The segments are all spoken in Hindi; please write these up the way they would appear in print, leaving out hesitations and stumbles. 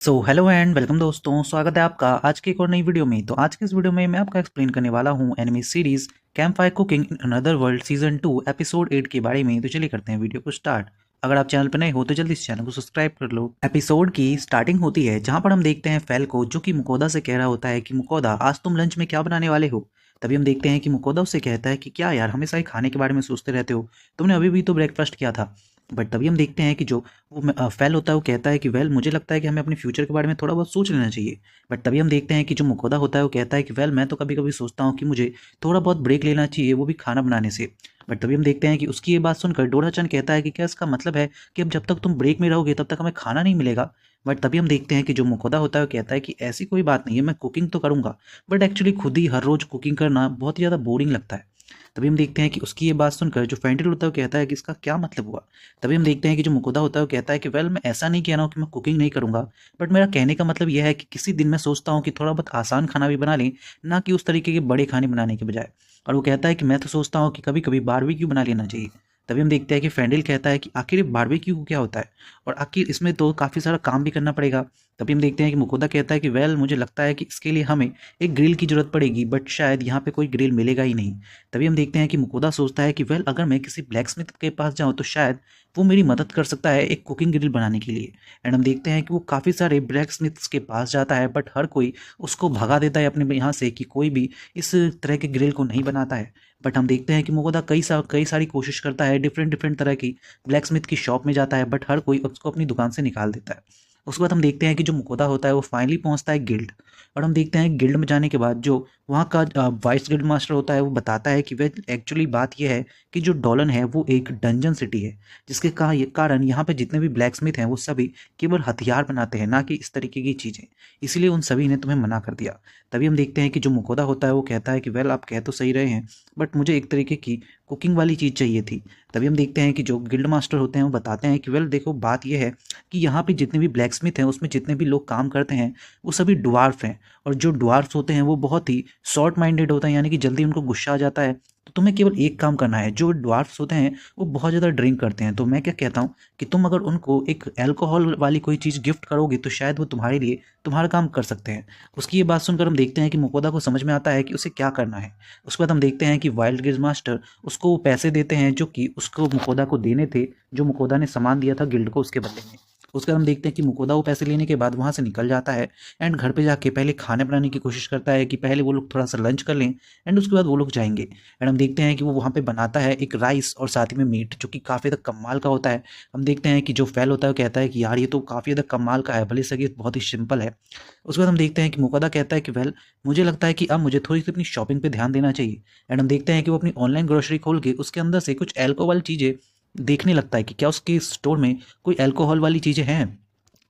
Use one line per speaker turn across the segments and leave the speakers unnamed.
हेलो एंड वेलकम दोस्तों, स्वागत है आपका आज की एक और नई वीडियो में। तो आज की इस वीडियो में मैं आपका एक्सप्लेन करने वाला हूँ anime series camp fire cooking in another world season 2 episode 8 के बारे में। तो चलिए करते हैं वीडियो को स्टार्ट। अगर आप चैनल पर नए हो तो जल्दी इस चैनल को सब्सक्राइब कर लो। एपिसोड की स्टार्टिंग होती है जहां पर हम देखते हैं फेल को, जो कि मुकोदा से कह रहा होता है कि मुकोदा आज तुम लंच में क्या बनाने वाले हो। तभी हम देखते हैं कि मुकोदा उससे कहता है कि क्या यार हमेशा ही खाने के बारे में सोचते रहते हो, तुमने अभी भी तो ब्रेकफास्ट किया था। बट तभी हम देखते हैं कि जो वो फेल होता है वो कहता है कि वेल मुझे लगता है कि हमें अपने फ्यूचर के बारे में थोड़ा बहुत सोच लेना चाहिए। बट तभी हम देखते हैं कि जो मुकोदा होता है वो कहता है कि वेल मैं तो कभी कभी सोचता हूँ कि मुझे थोड़ा बहुत ब्रेक लेना चाहिए, वो भी खाना बनाने से। बट तभी हम देखते हैं कि उसकी ये बात सुनकर डोराचंद कहता है कि क्या इसका मतलब है कि अब जब तक तुम ब्रेक में रहोगे तब तक हमें खाना नहीं मिलेगा। बट तभी हम देखते हैं कि जो मुकोदा होता है वो कहता है कि ऐसी कोई बात नहीं है, मैं कुकिंग तो करूंगा बट एक्चुअली खुद ही हर रोज कुकिंग करना बहुत ही ज़्यादा बोरिंग लगता है। तभी हम देखते हैं कि उसकी ये बात सुनकर जो फेंडिल होता है वो कहता है कि इसका क्या मतलब हुआ। तभी हम देखते हैं कि जो मुकुदा होता है वो कहता है कि वेल मैं ऐसा नहीं कह रहा हूँ कि मैं कुकिंग नहीं करूँगा, बट मेरा कहने का मतलब यह है कि किसी दिन मैं सोचता हूँ कि थोड़ा बहुत आसान खाना भी बना लें, ना कि उस तरीके के बड़े खाने बनाने के बजाय। और वो कहता है कि मैं तो सोचता हूँ कि कभी कभी बारबेक्यू बना लेना चाहिए। तभी हम देखते हैं कि फेंडिल कहता है कि आखिर ये बारबेक्यू क्या होता है और आखिर इसमें तो काफ़ी सारा काम भी करना पड़ेगा। तभी हम देखते हैं कि मुकुदा कहता है कि वेल मुझे लगता है कि इसके लिए हमें एक ग्रिल की जरूरत पड़ेगी, बट शायद यहाँ पे कोई ग्रिल मिलेगा ही नहीं। तभी हम देखते हैं कि मुकुदा सोचता है कि वेल अगर मैं किसी ब्लैक स्मिथ के पास जाऊँ तो शायद वो मेरी मदद कर सकता है एक कुकिंग ग्रिल बनाने के लिए। एंड हम देखते हैं कि वो काफ़ी सारे ब्लैक स्मिथ्स के पास जाता है, बट हर कोई उसको भगा देता है अपने यहाँ से कि कोई भी इस तरह के ग्रिल को नहीं बनाता है। बट हम देखते हैं कि मुकुदा कई सारी कोशिश करता है, डिफरेंट डिफरेंट तरह की ब्लैक स्मिथ की शॉप में जाता है, बट हर कोई उसको अपनी दुकान से निकाल देता है। उसके बाद हम देखते हैं कि जो मुकुदा होता है वो फाइनली पहुंचता है गिल्ड। और हम देखते हैं गिल्ड में जाने के बाद जो वहाँ का वाइस गिल्ड मास्टर होता है वो बताता है कि वह एक्चुअली बात यह है कि जो डॉलन है वो एक डंजन सिटी है, जिसके कारण यहाँ पे जितने भी ब्लैक स्मिथ हैं वो सभी केवल हथियार बनाते हैं, ना कि इस तरीके की चीज़ें। इसीलिए उन सभी ने तुम्हें मना कर दिया। तभी हम देखते हैं कि जो मुकोदा होता है वो कहता है कि वेल आप कह तो सही रहे हैं, बट मुझे एक तरीके की कुकिंग वाली चीज़ चाहिए थी। तभी हम देखते हैं कि जो गिल्ड मास्टर होते हैं वो बताते हैं कि वेल देखो बात यह है कि यहाँ पे जितने भी ब्लैक स्मिथ हैं उसमें जितने भी लोग काम करते हैं वो सभी ड्वार्फ हैं। और जो ड्वार्फ्स होते हैं वो बहुत ही शॉर्ट माइंडेड होते हैं, यानी कि जल्दी उनको गुस्सा आ जाता है। तो तुम्हें केवल एक काम करना है, जो ड्वार्फ्स होते हैं वो बहुत ज़्यादा ड्रिंक करते हैं, तो मैं क्या कहता हूँ कि तुम अगर उनको एक अल्कोहल वाली कोई चीज़ गिफ्ट करोगे तो शायद वो तुम्हारे लिए तुम्हारा काम कर सकते हैं। उसकी ये बात सुनकर हम देखते हैं कि मुकोदा को समझ में आता है कि उसे क्या करना है। उसके बाद हम देखते हैं कि वाइल्ड गिज मास्टर उसको वो पैसे देते हैं जो कि उसको मुकोदा को देने थे, जो मुकोदा ने सामान दिया था गिल्ड को उसके बदले में। उसके बाद हम देखते हैं कि मुकोदा वो पैसे लेने के बाद वहाँ से निकल जाता है एंड घर पे जाके पहले खाने बनाने की कोशिश करता है कि पहले वो लोग थोड़ा सा लंच कर लें एंड उसके बाद वो लोग जाएंगे। एंड हम देखते हैं कि वो वहाँ पे बनाता है एक राइस और साथ ही में मीट, जो कि काफ़ी ज़्यादा कमाल का होता है। हम देखते हैं कि जो फेल होता है वो कहता है कि यार ये तो काफ़ी ज़्यादा कमाल का है, भले से ये बहुत ही सिंपल है। उसके बाद हम देखते हैं कि मुकोदा कहता है कि वेल मुझे लगता है कि अब मुझे थोड़ी सी अपनी शॉपिंग पे ध्यान देना चाहिए। एंड हम देखते हैं कि वो अपनी ऑनलाइन ग्रोसरी खोल के उसके अंदर से कुछ अल्कोहल चीज़ें देखने लगता है कि क्या उसके स्टोर में कोई अल्कोहल वाली चीज़ें हैं।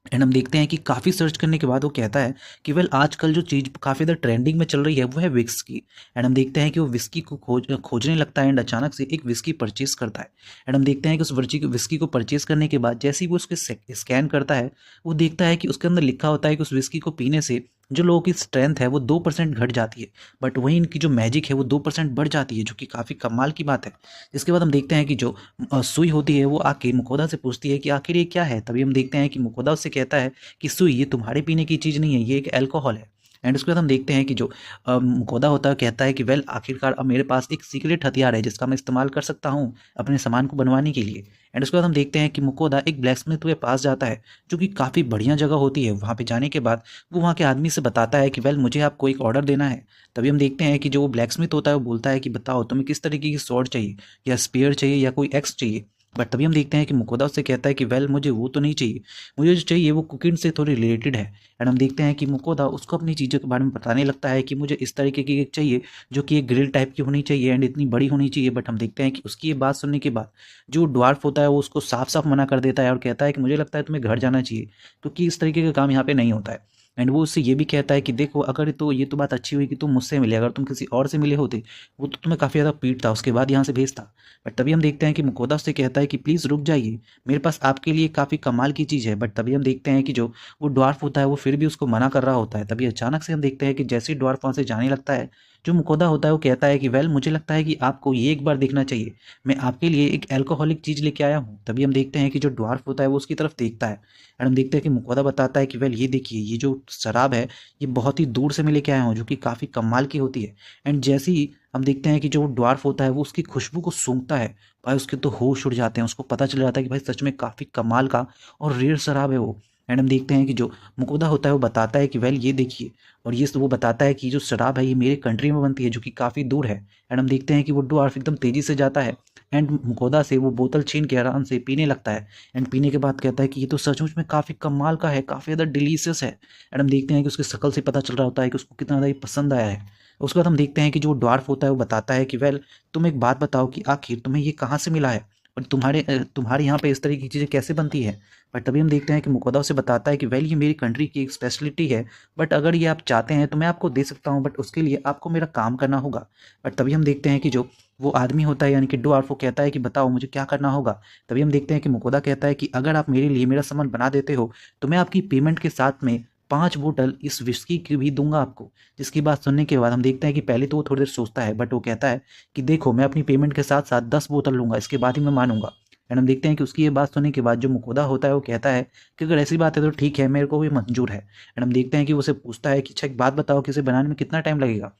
एंड हम देखते हैं कि काफ़ी सर्च करने के बाद वो कहता है कि वेल आजकल जो चीज़ काफ़ी ज़्यादा ट्रेंडिंग में चल रही है वो है विस्क की। एंड हम देखते हैं कि वो विस्की को खोजने लगता है एंड अचानक से एक विस्की परचेज करता है। एंड हम देखते हैं कि उस विस्की को परचेज करने के बाद जैसे ही वो उसके स्कैन करता है, वो देखता है कि उसके अंदर लिखा होता है कि उस विस्की को पीने से जो लोगों की स्ट्रेंथ है वो 2% घट जाती है, बट वहीं इनकी जो मैजिक है वो 2% बढ़ जाती है, जो कि काफ़ी कमाल की बात है। इसके बाद हम देखते हैं कि जो सुई होती है वो आके मुकोदा से पूछती है कि आखिर ये क्या है। तभी हम देखते हैं कि मुकोदा उससे कहता है कि सुई ये तुम्हारे पीने की चीज़ नहीं है, ये एक अल्कोहल है। एंड उसके बाद हम देखते हैं कि जो मुकोदा होता है कहता है कि वेल आखिरकार अब मेरे पास एक सीक्रेट हथियार है जिसका मैं इस्तेमाल कर सकता हूँ अपने सामान को बनवाने के लिए। एंड उसके बाद हम देखते हैं कि मुकोदा एक ब्लैक स्मिथ के पास जाता है, जो कि काफ़ी बढ़िया जगह होती है। वहाँ पे जाने के बाद वो वहाँ के आदमी से बताता है कि वेल मुझे आपको एक ऑर्डर देना है। तभी हम देखते हैं कि जो वो ब्लैक स्मिथ होता है वो बोलता है कि बताओ तुम्हें किस तरीके की स्वॉर्ड चाहिए, या स्पेयर चाहिए या कोई एक्स चाहिए। बट तभी हम देखते हैं कि मुकोदा उससे कहता है कि वेल मुझे वो तो नहीं चाहिए, मुझे जो चाहिए वो कुकिंग से थोड़ी रिलेटेड है। एंड हम देखते हैं कि मुकोदा उसको अपनी चीज़ों के बारे में बताने लगता है कि मुझे इस तरीके की एक चाहिए जो कि एक ग्रिल टाइप की होनी चाहिए एंड इतनी बड़ी होनी चाहिए। बट हम देखते हैं कि उसकी ये बात सुनने के बाद जो ड्वार्फ होता है वो उसको साफ साफ मना कर देता है और कहता है कि मुझे लगता है तुम्हें घर जाना चाहिए, क्योंकि इस तरीके का काम यहाँ पे नहीं होता है। एंड वो उससे ये भी कहता है कि देखो अगर तो ये तो बात अच्छी हुई कि तुम मुझसे मिले, अगर तुम किसी और से मिले होते वो तो तुम्हें काफ़ी ज़्यादा पीटता, उसके बाद यहाँ से भेजता। बट तभी हम देखते हैं कि मुकोदा उससे कहता है कि प्लीज़ रुक जाइए, मेरे पास आपके लिए काफ़ी कमाल की चीज़ है। बट तभी हम देखते हैं कि जो वो ड्वार्फ होता है वो फिर भी उसको मना कर रहा होता है। तभी अचानक से हम देखते हैं कि जैसे ही ड्वार्फ वहाँ से जाने लगता है जो मुकोदा होता है वो कहता है कि वेल मुझे लगता है कि आपको ये एक बार देखना चाहिए, मैं आपके लिए एक अल्कोहलिक चीज़ लेके आया हूँ। तभी हम देखते हैं कि जो ड्वार्फ होता है वो उसकी तरफ देखता है एंड हम देखते हैं कि मुकोदा बताता है कि वेल ये देखिए, ये जो शराब है ये बहुत ही दूर से मैं लेके आया हूँ, जो कि काफ़ी कमाल की होती है। एंड जैसे ही हम देखते हैं कि जो ड्वार्फ होता है वो उसकी खुशबू को सूंघता है, भाई उसके तो होश उड़ जाते हैं, उसको पता चल जाता है कि भाई सच में काफ़ी कमाल का और रेयर शराब है वो। एंड हम देखते हैं कि जो मुकोदा होता है वो बताता है कि वेल ये देखिए, और ये वो बताता है कि जो शराब है ये मेरे कंट्री में बनती है, जो कि काफ़ी दूर है। एंड हम देखते हैं कि वो ड्वार्फ एकदम तेज़ी से जाता है एंड मुकोदा से वो बोतल छीन के आराम से पीने लगता है। एंड पीने के बाद कहता है कि ये तो सचमुच में काफ़ी कमाल का है, काफ़ी ज़्यादा डिलीशियस है। एंड हम देखते हैं कि उसकी शक्ल से पता चल रहा होता है कि उसको कितना ज़्यादा ये पसंद आया है। उसके बाद हम देखते हैं कि जो ड्वार्फ होता है वो बताता है कि वेल तुम एक बात बताओ कि आखिर तुम्हें ये कहाँ से मिला है और तुम्हारे यहाँ पे इस तरह की चीज़ें कैसे बनती है। बट तभी हम देखते हैं कि मुकोदा उसे बताता है कि वेल ये मेरी कंट्री की एक स्पेशलिटी है, बट अगर ये आप चाहते हैं तो मैं आपको दे सकता हूँ, बट उसके लिए आपको मेरा काम करना होगा। बट तभी हम देखते हैं कि जो वो आदमी होता है यानी कि ड्वार्फ, वो कहता है कि बताओ मुझे क्या करना होगा। तभी हम देखते हैं कि मुकोदा कहता है कि अगर आप मेरे लिए मेरा सामान बना देते हो तो मैं आपकी पेमेंट के साथ में 5 बोतल इस विस्की की भी दूंगा आपको। जिसकी बात सुनने के बाद हम देखते हैं कि पहले तो वो थोड़ी देर सोचता है, बट वो कहता है कि देखो मैं अपनी पेमेंट के साथ साथ 10 बोतल लूंगा, इसके बाद ही मैं मानूंगा। एंड हम देखते हैं कि उसकी ये बात सुनने के बाद जो मुकोदा होता है वो कहता है कि अगर ऐसी बात है तो ठीक है, मेरे को भी मंजूर है। एंड हम देखते हैं कि वो उसे पूछता है कि अच्छा एक बात बताओ कि इसे बनाने में कितना टाइम लगेगा।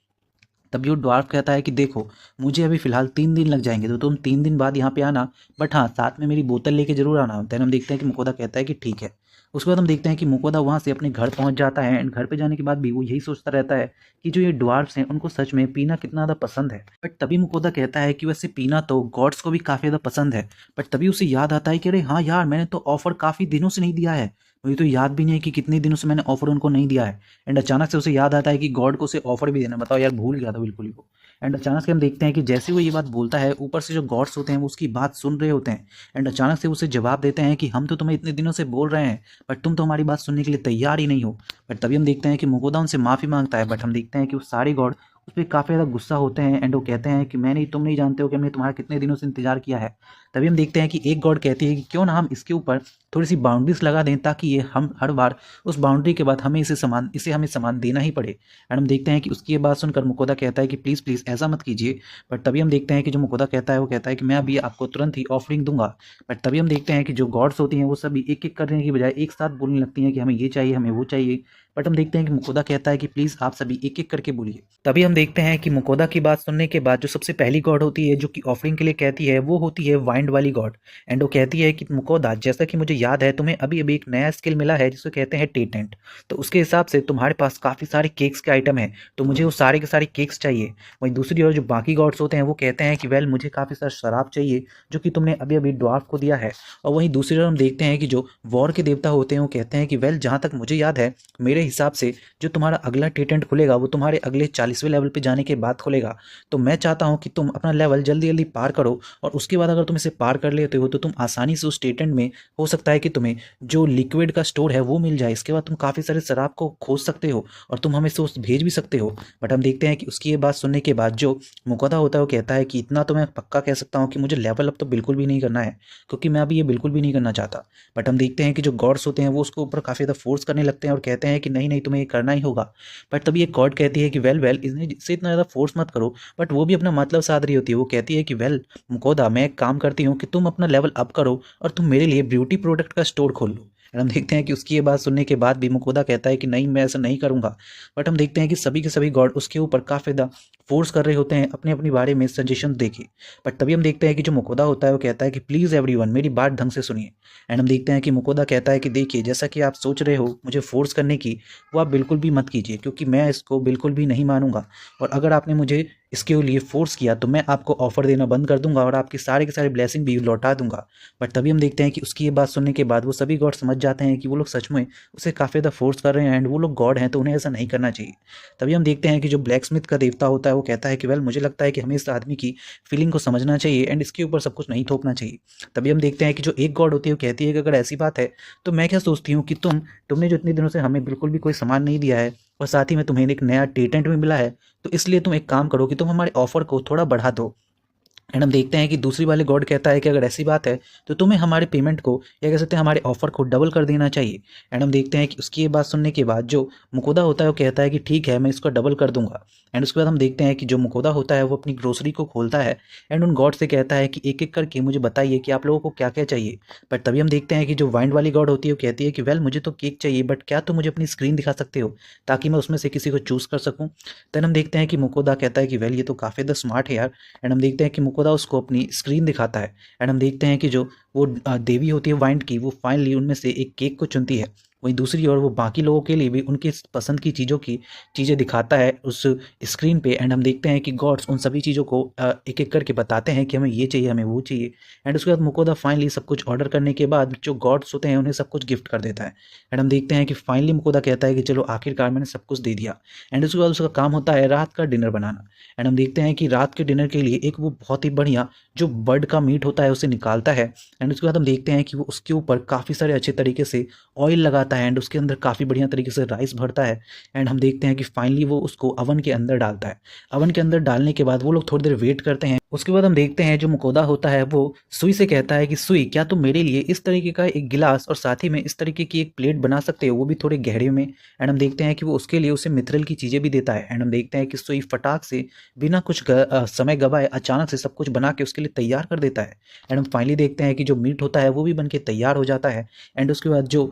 तभी वो ड्वार्फ कहता है कि देखो मुझे अभी फ़िलहाल 3 दिन लग जाएंगे, तो तुम 3 दिन बाद यहाँ पे आना, बट हाँ साथ में मेरी बोतल लेके जरूर आना। देन हम देखते हैं कि मुकोदा कहता है कि ठीक है। उसके बाद हम देखते हैं कि मुकोदा वहाँ से अपने घर पहुँच जाता है एंड घर पे जाने के बाद भी वो यही सोचता रहता है कि जो ये ड्वार्फ्स हैं उनको सच में पीना कितना ज़्यादा पसंद है। बट तभी मुकोदा कहता है कि वैसे पीना तो गॉड्स को भी काफ़ी ज़्यादा पसंद है। बट तभी उसे याद आता है कि अरे हाँ यार, मैंने तो ऑफर काफ़ी दिनों से नहीं दिया है, मुझे तो याद भी नहीं है कि कितने दिनों से मैंने ऑफर उनको नहीं दिया है। एंड अचानक से उसे याद आता है कि गॉड को उसे ऑफर भी देना। बताओ यार, भूल गया था बिल्कुल ही वो। एंड अचानक से हम देखते हैं कि जैसे वो ये बात बोलता है, ऊपर से जो गॉड्स होते हैं वो उसकी बात सुन रहे होते हैं एंड अचानक से उसे जवाब देते हैं कि हम तो तुम्हें इतने दिनों से बोल रहे हैं, बट तुम तो हमारी बात सुनने के लिए तैयार ही नहीं हो। बट तभी हम देखते हैं कि मुकोदा उनसे माफ़ी मांगता है, बट हम देखते हैं कि वो सारे गॉड उस पर काफ़ी ज़्यादा गुस्सा होते हैं एंड वो कहते हैं कि तुम नहीं जानते हो कि हमने तुम्हारा कितने दिनों से इंतजार किया है। तभी हम देखते हैं कि एक गॉड कहती है कि क्यों ना हम इसके ऊपर थोड़ी सी बाउंड्रीज लगा दें, ताकि ये हम हर बार उस बाउंड्री के बाद इसे हमें सामान देना ही पड़े। एंड हम देखते हैं कि उसकी ये बात सुनकर मुकोदा कहता है कि प्लीज़ प्लीज़ ऐसा मत कीजिए। बट तभी हम देखते हैं कि जो मुकोदा कहता है वो कहता है कि मैं अभी आपको तुरंत ही ऑफरिंग दूंगा। बट तभी हम देखते हैं कि जो गॉड्स होती हैं वो सभी एक एक करने की बजाय एक साथ बोलने लगती हैं कि हमें ये चाहिए, हमें वो चाहिए। बट हम देखते हैं कि मुकोदा कहता है कि प्लीज़ आप सभी एक एक करके बोलिए। तभी हम देखते हैं कि मुकोदा की बात सुनने के बाद जो सबसे पहली गॉड होती है जो कि ऑफरिंग के लिए कहती है, वो होती है वाइंड वाली गॉड। एंड वो कहती है कि मुकोदा, जैसा कि मुझे याद है तुम्हें अभी अभी एक नया स्किल मिला है जिसे कहते हैं टेटेंट, तो उसके हिसाब से तुम्हारे पास काफ़ी सारे केक्स के आइटम हैं, तो मुझे वो सारे के सारे केक्स चाहिए। वहीं दूसरी ओर जो बाकी गॉड्स होते हैं वो कहते हैं कि वेल मुझे काफ़ी सारा शराब चाहिए जो कि तुमने अभी अभी ड्वार्फ को दिया है। और वहीं दूसरी ओर हम देखते हैं कि जो वॉर के देवता होते हैं वो कहते हैं कि वेल जहाँ तक मुझे याद है, मेरे हिसाब से जो तुम्हारा अगला टेटेंट खुलेगा वो तुम्हारे अगले 40वें लेवल पे जाने के बाद खुलेगा। तो मैं चाहता हूँ कि तुम अपना लेवल जल्दी जल्दी पार करो, और उसके बाद अगर तुम इसे पार कर लेते हो तो तुम आसानी से उस टेटेंट में हो सकता है कि तुम्हें जो लिक्विड का स्टोर है वो मिल जाए। इसके बाद तुम काफ़ी सारे शराब को खोज सकते हो और तुम हमें से उस भेज भी सकते हो। बट हम देखते हैं कि उसकी ये बात सुनने के बाद जो मुकद्दा होता है वो कहता है कि इतना तो मैं पक्का कह सकता हूँ कि मुझे लेवल अप तो बिल्कुल भी नहीं करना है, क्योंकि मैं अभी ये बिल्कुल भी नहीं करना चाहता। बट हम देखते हैं कि जो गॉड्स होते हैं वो उसके ऊपर काफ़ी ज़्यादा फोर्स करने लगते हैं और कहते हैं कि नहीं नहीं तुम्हें ये करना ही होगा। बट तभी एक गॉड कहती है कि वेल वेल इससे इतना ज़्यादा फोर्स मत करो। बट वो भी अपना मतलब साध रही होती है। वो कहती है कि वेल मुकोदा, मैं एक काम करती हूँ कि तुम अपना लेवल अप करो और तुम मेरे लिए ब्यूटी प्रोडक्ट का स्टोर खोल लो। और हम देखते हैं कि उसकी ये बात सुनने के बाद भी मुकोदा कहता है कि नहीं, मैं ऐसा नहीं करूँगा। बट हम देखते हैं कि सभी के सभी गॉड उसके ऊपर काफ़ी ज़्यादा फोर्स कर रहे होते हैं अपने अपने बारे में सजेशन देके। बट तभी हम देखते हैं कि जो मुकोदा होता है वो कहता है कि प्लीज़ एवरीवन मेरी बात ढंग से सुनिए। एंड हम देखते हैं कि मुकोदा कहता है कि देखिए, जैसा कि आप सोच रहे हो मुझे फोर्स करने की, वो आप बिल्कुल भी मत कीजिए, क्योंकि मैं इसको बिल्कुल भी नहीं मानूंगा। और अगर आपने मुझे इसके लिए फोर्स किया तो मैं आपको ऑफर देना बंद कर दूंगा और आपके सारे के सारे ब्लेसिंग भी लौटा दूंगा। बट तभी हम देखते हैं कि उसकी ये बात सुनने के बाद वो सभी गॉड समझ जाते हैं कि वो लोग सच में उसे काफ़ी ज़्यादा फोर्स कर रहे हैं एंड वो लोग गॉड हैं तो उन्हें ऐसा नहीं करना चाहिए। तभी हम देखते हैं कि जो ब्लैक स्मिथ का देवता होता है वो कहता है कि वेल मुझे लगता है कि हमें इस आदमी की फीलिंग को समझना चाहिए एंड इसके ऊपर सब कुछ नहीं थोपना चाहिए। तभी हम देखते हैं कि जो एक गॉड होती है वो कहती है कि अगर ऐसी बात है तो मैं क्या सोचती हूँ कि तुमने जो इतने दिनों से हमें बिल्कुल भी कोई सामान नहीं दिया है और साथ ही में तुम्हें एक नया टेटेंट भी मिला है, तो इसलिए तुम एक काम करो कि तुम हमारे ऑफर को थोड़ा बढ़ा दो। एंड हम देखते हैं कि दूसरी वाले गॉड कहता है कि अगर ऐसी बात है तो तुम्हें हमारे पेमेंट को या कह सकते हैं हमारे ऑफर को डबल कर देना चाहिए। एंड हम देखते हैं कि उसकी ये बात सुनने के बाद जो मुकोदा होता है वो कहता है कि ठीक है, मैं इसको डबल कर दूंगा। एंड उसके बाद हम देखते हैं कि जो मुकोदा होता है वो अपनी ग्रोसरी को खोलता है एंड उन गॉड से कहता है कि एक एक करके मुझे बताइए कि आप लोगों को क्या क्या चाहिए। बट तभी हम देखते हैं कि जो वाइंड वाली गॉड होती है वो कहती है कि वेल मुझे तो केक चाहिए, बट क्या तुम मुझे अपनी स्क्रीन दिखा सकते हो ताकि मैं उसमें से किसी को चूज़ कर सकूँ। देन हम देखते हैं कि मुकोदा कहता है कि वेल ये तो काफ़ी द स्मार्ट है यार। एंड हम देखते हैं कि मुकोदा उसको अपनी स्क्रीन दिखाता है। एंड हम देखते हैं कि जो वो देवी होती है वाइंड की, वो फाइनली उनमें से एक केक को चुनती है। वहीं दूसरी ओर वो बाकी लोगों के लिए भी उनके पसंद की चीज़ें दिखाता है उस स्क्रीन पे। एंड हम देखते हैं कि गॉड्स उन सभी चीज़ों को एक एक करके बताते हैं कि हमें ये चाहिए, हमें वो चाहिए। एंड उसके बाद मुकोदा फाइनली सब कुछ ऑर्डर करने के बाद जो गॉड्स होते हैं उन्हें सब कुछ गिफ्ट कर देता है। एंड हम देखते हैं कि फाइनली मुकोदा कहता है कि चलो आखिरकार मैंने सब कुछ दे दिया। एंड उसके बाद उसका काम होता है रात का डिनर बनाना। एंड हम देखते हैं कि रात के डिनर के लिए एक वो बहुत ही बढ़िया जो बर्ड का मीट होता है उसे निकालता है। एंड उसके बाद हम देखते हैं कि वो उसके ऊपर काफ़ी सारे अच्छे तरीके से ऑयल लगाता है एंड उसके अंदर काफ़ी बढ़िया तरीके से राइस भरता है। एंड हम देखते हैं कि फाइनली वो उसको अवन के अंदर डालता है। अवन के अंदर डालने के बाद वो लोग थोड़ी देर वेट करते हैं। उसके बाद हम देखते हैं जो मुकोदा होता है वो सुई से कहता है कि सुई, क्या तुम मेरे लिए इस तरीके का एक गिलास और साथ ही में इस तरीके की एक प्लेट बना सकते हो, वो भी थोड़े गहरे में। एंड हम देखते हैं कि वो उसके लिए उसे मिथरल की चीज़ें भी देता है। एंड हम देखते हैं कि सुई फटाक से बिना कुछ समय गवाए अचानक से सब कुछ बना के उसके लिए तैयार कर देता है। एंड हम फाइनली देखते हैं कि जो मीट होता है वो भी बन के तैयार हो जाता है। एंड उसके बाद जो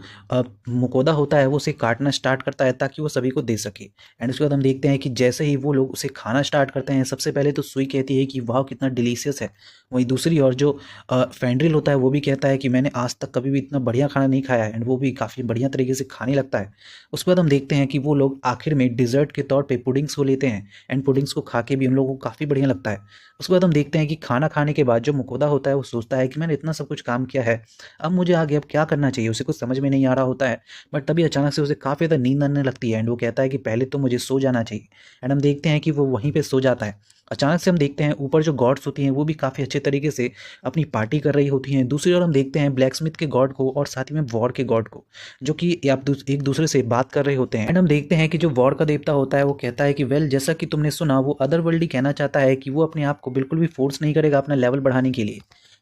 मुकोदा होता है वो उसे काटना स्टार्ट करता है ताकि वो सभी को दे सके। एंड उसके बाद हम देखते हैं कि जैसे ही वो लोग उसे खाना स्टार्ट करते हैं, सबसे पहले तो सुई कहती है कि वाह कितना डिलीशियस है। वहीं दूसरी ओर जो फैंड्रिल होता है वो भी कहता है कि मैंने आज तक कभी भी इतना बढ़िया खाना नहीं खाया है। एंड वो भी काफ़ी बढ़िया तरीके से खाने लगता है। उसके बाद हम देखते हैं कि वो लोग आखिर में डिज़र्ट के तौर पे पुडिंग्स को लेते हैं। एंड पुडिंग्स को खा के भी उन लोगों को काफ़ी बढ़िया लगता है। उसके बाद हम देखते हैं कि खाना खाने के बाद जो मुकोदा होता है वो सोचता है कि मैंने इतना सब कुछ काम किया है, अब मुझे आगे अब क्या करना चाहिए, उसे कुछ समझ में नहीं आ रहा होता है। बट तभी अचानक से उसे काफ़ी ज़्यादा नींद आने लगती है एंड वो कहता है कि पहले तो मुझे सो जाना चाहिए। एंड हम देखते हैं कि वो वहीं पे सो जाता है। अचानक से हम देखते हैं ऊपर जो गॉड्स होती हैं वो भी काफ़ी अच्छे तरीके से अपनी पार्टी कर रही होती हैं। दूसरी ओर हम देखते हैं ब्लैक स्मिथ के गॉड को और साथ ही में वॉर के गॉड को, जो कि एक दूसरे से बात कर रहे होते हैं। एंड हम देखते हैं कि जो वॉर का देवता होता है वो कहता है कि वेल जैसा कि तुमने सुना, वो अदर वर्ल्ड ही कहना चाहता है कि वो अपने आप को बिल्कुल भी फोर्स नहीं करेगा अपना लेवल बढ़ाने के लिए।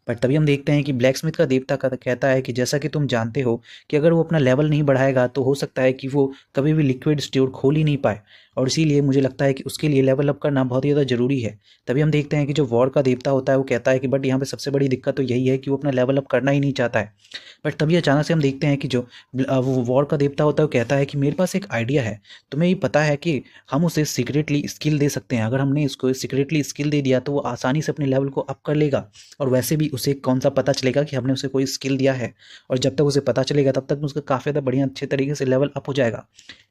बट तभी हम देखते हैं कि ब्लैक स्मिथ का देवता कहता है कि जैसा कि तुम जानते हो कि अगर वो अपना लेवल नहीं बढ़ाएगा तो हो सकता है कि वो कभी भी लिक्विड स्टोर खोल ही नहीं पाए, और इसीलिए मुझे लगता है कि उसके लिए लेवल अप करना बहुत ही ज़्यादा ज़रूरी है। तभी हम देखते हैं कि जो वॉर का देवता होता है वो कहता है कि बट यहाँ पे सबसे बड़ी दिक्कत तो यही है कि वो अपना लेवल अप करना ही नहीं चाहता है। बट तभी अचानक से हम देखते हैं कि जो वो वॉर का देवता होता है वो कहता है कि मेरे पास एक आइडिया है। तुम्हें ये पता है कि हम उसे सीक्रेटली स्किल दे सकते हैं। अगर हमने इसको सीक्रेटली स्किल दे दिया तो वो आसानी से अपने लेवल को अप कर लेगा, और वैसे भी उसे कौन सा पता चलेगा कि हमने उसे कोई स्किल दिया है। और जब तक उसे पता चलेगा तब तक उसका काफ़ी ज़्यादा बढ़िया अच्छे तरीके से लेवल अप हो जाएगा।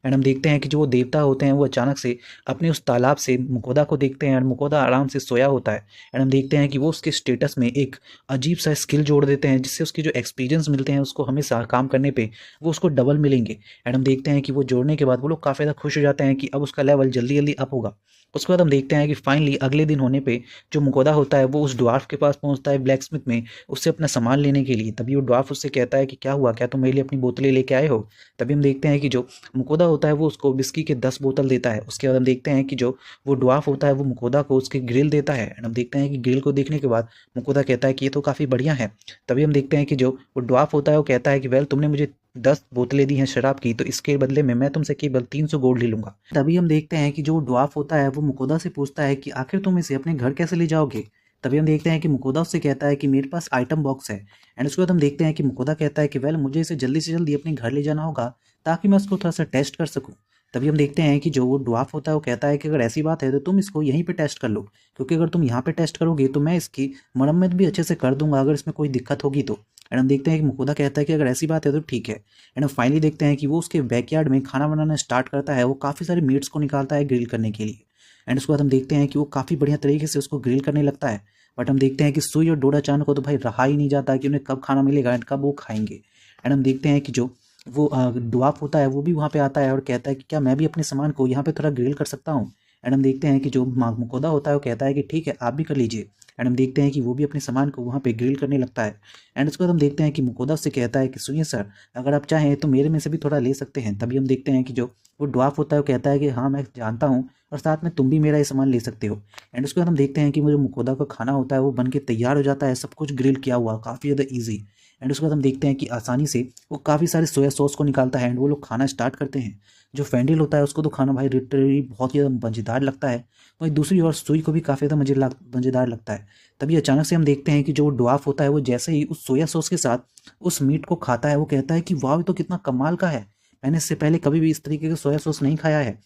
एंड हम देखते हैं कि जो वो देवता होते हैं वो अचानक से अपने उस तालाब से मुकोदा को देखते हैं और मुकोदा आराम से सोया होता है। एंड हम देखते हैं कि वो उसके स्टेटस में एक अजीब सा स्किल जोड़ देते हैं जिससे उसके जो एक्सपीरियंस मिलते हैं उसको हमेशा काम करने पे वो उसको डबल मिलेंगे। एंड हम देखते हैं कि वो जोड़ने के बाद वो लोग काफ़ी ज़्यादा खुश हो जाते हैं कि अब उसका लेवल जल्दी जल्दी अप होगा। उसके बाद हम देखते हैं कि फाइनली अगले दिन होने पे जो मुकोदा होता है वो उस ड्वार्फ के पास पहुंचता है ब्लैक स्मिथ में, उससे अपना सामान लेने के लिए। तभी वो ड्वार्फ उससे कहता है कि क्या हुआ, क्या तुम मेरे लिए अपनी बोतलें लेके आए हो। तभी हम देखते हैं कि जो मुकोदा होता है वो उसको विस्की के 10 बोतल देता है। उसके बाद हम देखते हैं कि जो वो ड्वार्फ होता है वो मुकोदा को उसकी ग्रिल देता है। एंड हम देखते हैं कि ग्रिल को देखने के बाद मुकोदा कहता है कि ये तो काफ़ी बढ़िया है। तभी हम देखते हैं कि जो वो ड्वार्फ होता है वो कहता है कि वेल तुमने मुझे 10 बोतलें दी हैं शराब की, तो इसके बदले में मैं तुमसे केवल 300 गोल्ड ले लूंगा। तभी हम देखते हैं कि जो ड्वार्फ होता है वो मुकोदा से पूछता है कि आखिर तुम इसे अपने घर कैसे ले जाओगे। तभी हम देखते हैं कि मुकोदा उससे कहता है कि मेरे पास आइटम बॉक्स है। एंड उसके बाद हम देखते हैं कि मुकोदा कहता है कि वेल मुझे इसे जल्दी से जल्दी अपने घर ले जाना होगा ताकि मैं उसको थोड़ा सा टेस्ट कर सकूं। तभी हम देखते हैं कि जो वो ड्वार्फ होता है वो कहता है कि अगर ऐसी बात है तो तुम इसको यहीं पे टेस्ट कर लो, क्योंकि अगर तुम यहाँ पे टेस्ट करोगे तो मैं इसकी मरम्मत भी अच्छे से कर दूंगा अगर इसमें कोई दिक्कत होगी तो। एंड हम देखते हैं कि मुकोदा कहता है कि अगर ऐसी बात है तो ठीक है। एंड हम फाइनली देखते हैं कि वो उसके बैकयार्ड में खाना बनाना स्टार्ट करता है। वो काफ़ी सारे मीट्स को निकालता है ग्रिल करने के लिए। एंड उसके बाद हम देखते हैं कि वो काफ़ी बढ़िया तरीके से उसको ग्रिल करने लगता है। बट हम देखते हैं कि सुई और डोडा चान को तो भाई रहा ही नहीं जाता कि उन्हें कब खाना मिलेगा एंड कब वो खाएंगे। एंड हम देखते हैं कि जो वो ड्वार्फ होता है वो भी वहाँ पे आता है और कहता है कि क्या मैं भी अपने सामान को यहाँ पे थोड़ा ग्रिल कर सकता हूँ। एंड हम देखते हैं कि जो मुकोदा होता है वो कहता है कि ठीक है आप भी कर लीजिए। एंड हम देखते हैं कि वो भी अपने सामान को वहाँ पे ग्रिल करने लगता है। एंड उसके बाद हम देखते हैं कि मुकोदा उससे कहता है कि सुनिए सर, अगर आप चाहें तो मेरे में से भी थोड़ा ले सकते हैं। तभी हम देखते हैं कि जो वो ड्वार्फ होता है वो कहता है कि हाँ मैं जानता हूँ, और साथ में तुम भी मेरा ये सामान ले सकते हो। एंड उसके बाद हम देखते हैं कि वो जो मुकोदा का खाना होता है वो बन के तैयार हो जाता है, सब कुछ ग्रिल किया हुआ, काफ़ी ज़्यादा ईजी। एंड उसके बाद हम देखते हैं कि आसानी से वो काफ़ी सारे सोया सॉस को निकालता है एंड वो लोग खाना स्टार्ट करते हैं। जो फेंडिल होता है उसको तो खाना भाई लिटरली बहुत ही ज़्यादा मज़ेदार लगता है, वहीं दूसरी ओर सुई को भी काफ़ी ज़्यादा मज़ेदार लगता है। तभी अचानक से हम देखते हैं कि जो ड्वार्फ होता है वो जैसे ही उस सोया सॉस के साथ उस मीट को खाता है वो कहता है कि वाह ये तो कितना कमाल का है, मैंने इससे पहले कभी भी इस तरीके का सोया सॉस नहीं खाया है।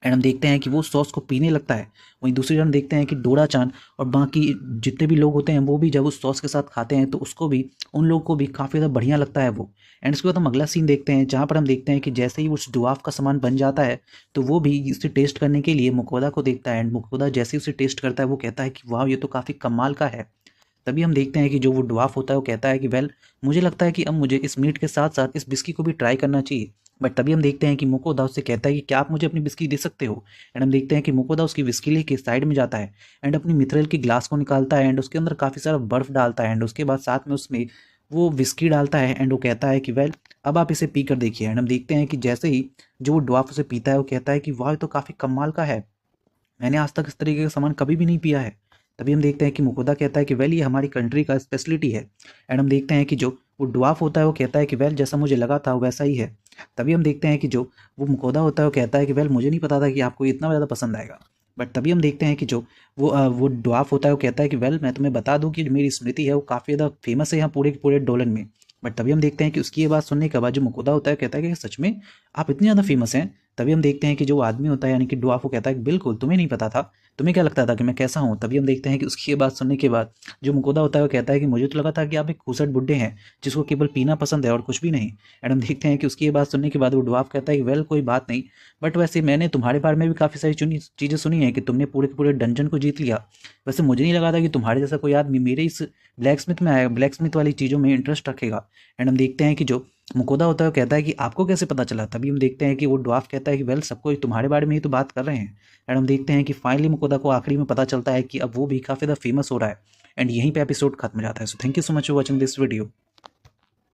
एंड हम देखते हैं कि वो सॉस को पीने लगता है। वहीं दूसरी तरफ देखते हैं कि डोरा चान और बाकी जितने भी लोग होते हैं वो भी जब उस सॉस के साथ खाते हैं तो उसको भी, उन लोगों को भी काफ़ी ज़्यादा बढ़िया लगता है वो। एंड उसके बाद हम अगला सीन देखते हैं जहाँ पर हम देखते हैं कि जैसे ही उस ड्वार्फ का सामान बन जाता है तो वो भी इसे टेस्ट करने के लिए मुकोदा को देखता है। एंड मुकोदा जैसे ही उसे टेस्ट करता है वो कहता है कि वाह ये तो काफ़ी कमाल का है। तभी हम देखते हैं कि जो वो ड्वार्फ होता है वो कहता है कि वेल, मुझे लगता है कि अब मुझे इस मीट के साथ साथ इस बिस्की को भी ट्राई करना चाहिए। बट तभी हम देखते हैं कि मुकोदा उससे कहता है कि क्या आप मुझे अपनी बिस्की दे सकते हो। एंड हम देखते हैं कि मुकोदा उसकी बिस्की लेके साइड में जाता है एंड अपनी मिथरेल की ग्लास को निकालता है एंड उसके अंदर काफ़ी सारा बर्फ़ डालता है एंड उसके बाद साथ में उसमें वो विस्की डालता है एंड वो कहता है कि वेल अब आप इसे पी कर देखिए। एंड हम देखते हैं कि जैसे ही जो वो ड्वार्फ उसे पीता है वो कहता है कि वाह ये तो काफ़ी कमाल का है, मैंने आज तक इस तरीके का सामान कभी भी नहीं पिया है। तभी हम देखते हैं कि मुकोदा कहता है कि वेल ये हमारी कंट्री का स्पेशलिटी है। एंड हम देखते हैं कि जो वो ड्वार्फ होता है वो कहता है कि वेल जैसा मुझे लगा था वैसा ही है। तभी हम देखते हैं कि जो वो मुकोदा होता है वो कहता है कि वेल मुझे नहीं पता था कि आपको ये इतना ज़्यादा पसंद आएगा। बट तभी हम देखते हैं कि जो वो ड्वार्फ होता है वो कहता है कि वेल मैं तुम्हें बता दूं कि जो मेरी स्मृति है वो काफ़ी ज़्यादा फेमस है यहाँ पूरे के पूरे डोलन में। बट तभी हम देखते हैं कि उसकी ये बात सुनने के बाद जो मुकोदा होता है कहता है कि सच में आप इतने ज़्यादा फेमस हैं। तभी हम देखते हैं कि जो आदमी होता है यानी कि ड्वार्फ वो कहता है कि बिल्कुल तुम्हें नहीं पता था, तुम्हें क्या लगता था कि मैं कैसा हूँ। तभी हम देखते हैं कि उसकी ये बात सुनने के बाद जो मुकोदा होता है वो कहता है कि मुझे तो लगा था कि आप एक खूसट बुड्ढे हैं जिसको केवल पीना पसंद है और कुछ भी नहीं। एंड हम देखते हैं कि उसकी ये बात सुनने के बाद वो ड्वार्फ कहता है कि वेल कोई बात नहीं, बट वैसे मैंने तुम्हारे बारे में भी काफ़ी सारी चीज़ें सुनी हैं कि तुमने पूरे के पूरे डंजन को जीत लिया। वैसे मुझे नहीं लगा था कि तुम्हारे जैसा कोई आदमी मेरे इस ब्लैक स्मिथ में आएगा, ब्लैक स्मिथ वाली चीज़ों में इंटरेस्ट रखेगा। एंड हम देखते हैं कि जो मुकोदा होता है वो कहता है कि आपको कैसे पता चला। तभी हम देखते हैं कि वो ड्वार्फ कहता है कि वेल सबको तुम्हारे बारे में ही तो बात कर रहे हैं। एंड हम देखते हैं कि फाइनली मुकोदा को आखिरी में पता चलता है कि अब वो भी काफ़ी ज़्यादा फेमस हो रहा है। एंड यहीं पे एपिसोड खत्म हो जाता है। So thank you so much for watching this video.